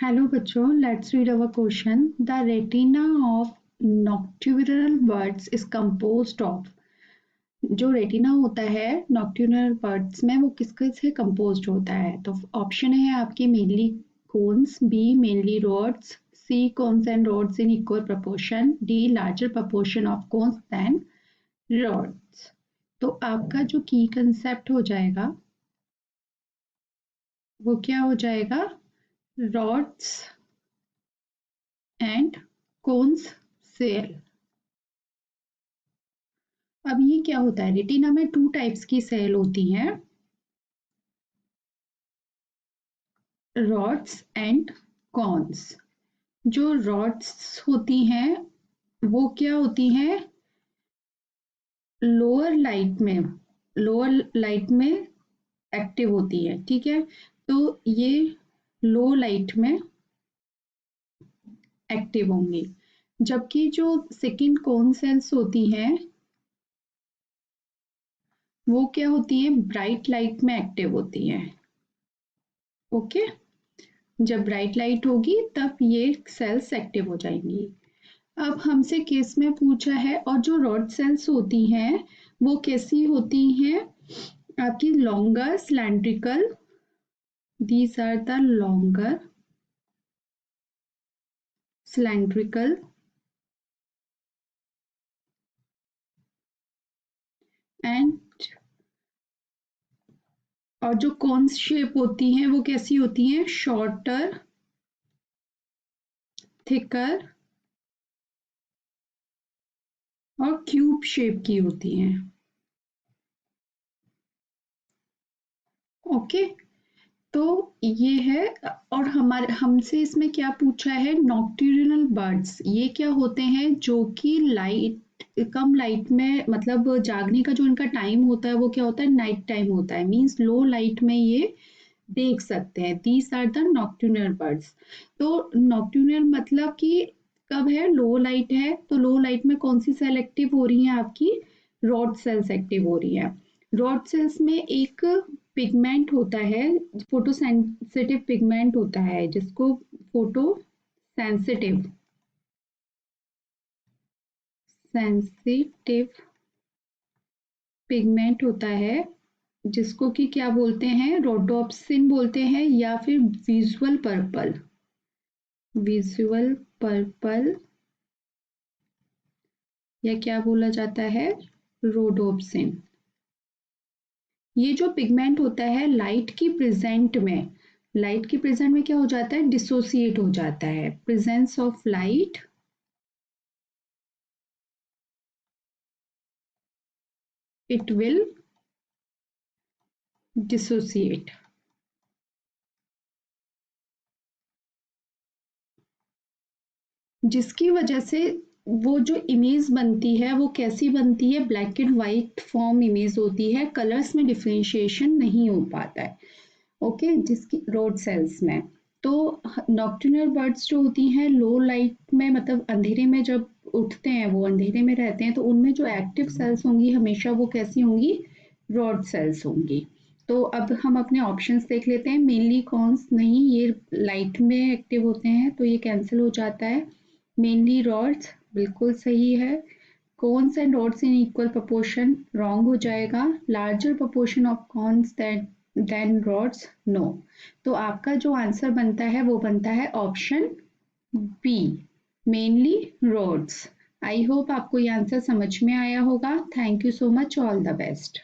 Hello बच्चों, let's read our question. The retina of nocturnal birds is composed of. जो retina होता है nocturnal birds में वो किसके से कंपोज्ड होता है? तो ऑप्शन है आपकी mainly cones, B mainly rods, C cones and rods in equal proportion, D larger proportion of cones than rods. तो आपका जो की कंसेप्ट हो जाएगा वो क्या हो जाएगा? Rods and cones cell. अब ये क्या होता है? रेटिना में टू टाइप्स की सेल होती हैं, रॉड्स एंड कॉन्स। जो रॉड्स होती हैं वो क्या होती हैं? लोअर लाइट में एक्टिव होती है, ठीक है। तो ये लो लाइट में एक्टिव होंगी, जबकि जो सेकंड कोन सेल्स होती हैं वो क्या होती हैं? ब्राइट लाइट में एक्टिव होती हैं। ओके, जब ब्राइट लाइट होगी तब ये सेल्स एक्टिव हो जाएंगी। अब हमसे केस में पूछा है, और जो रॉड सेल्स होती हैं वो कैसी होती हैं? आपकी longer cylindrical, these are the longer cylindrical and, और जो कॉन्स शेप होती हैं वो कैसी होती हैं? शॉर्टर, थिकर और क्यूब शेप की होती हैं। ओके, तो ये है। और हमारे हमसे इसमें क्या पूछा है? नॉक्टर्नल बर्ड्स ये क्या होते हैं? जो कि कम लाइट में, मतलब जागने का जो इनका टाइम होता है वो क्या होता है? नाइट टाइम होता है, मींस लो लाइट में ये देख सकते हैं। These are the nocturnal birds. तो नॉक्टर्नल मतलब कि कब है? लो लाइट है, तो लो लाइट में कौन सी सेल एक्टिव हो रही है? आपकी रॉड सेल्स एक्टिव हो रही है। रॉड सेल्स में एक पिगमेंट होता है, फोटो सेंसिटिव पिगमेंट होता है, जिसको फोटो सेंसिटिव सेंसिटिव पिगमेंट होता है, जिसको कि क्या बोलते हैं? रोडोप्सिन बोलते हैं, या फिर विजुअल पर्पल, विजुअल पर्पल, या क्या बोला जाता है? रोडोप्सिन। ये जो पिगमेंट होता है लाइट की प्रेजेंट में क्या हो जाता है? डिसोसिएट हो जाता है। Presence of light, it will dissociate. जिसकी वजह से वो जो इमेज बनती है वो कैसी बनती है? Black and white form image होती है, कलर्स में डिफ्रेंशिएशन नहीं हो पाता है। ओके, जिसकी रोड सेल्स में। तो नॉक्टर्नल बर्ड्स जो होती हैं लो लाइट में, मतलब अंधेरे में जब उठते हैं, वो अंधेरे में रहते हैं, तो उनमें जो एक्टिव सेल्स होंगी हमेशा वो कैसी होंगी? रॉड सेल्स होंगी। तो अब हम अपने ऑप्शंस देख लेते हैं। मेनली कॉन्स नहीं, ये लाइट में एक्टिव होते हैं तो ये कैंसिल हो जाता है। मेनली रॉड्स बिल्कुल सही है। Cones and rods in equal proportion wrong हो जाएगा। Larger proportion of cones than rods no. तो आपका जो आंसर बनता है वो बनता है option B, mainly rods. I hope आपको ये आंसर समझ में आया होगा। Thank you so much, all the best.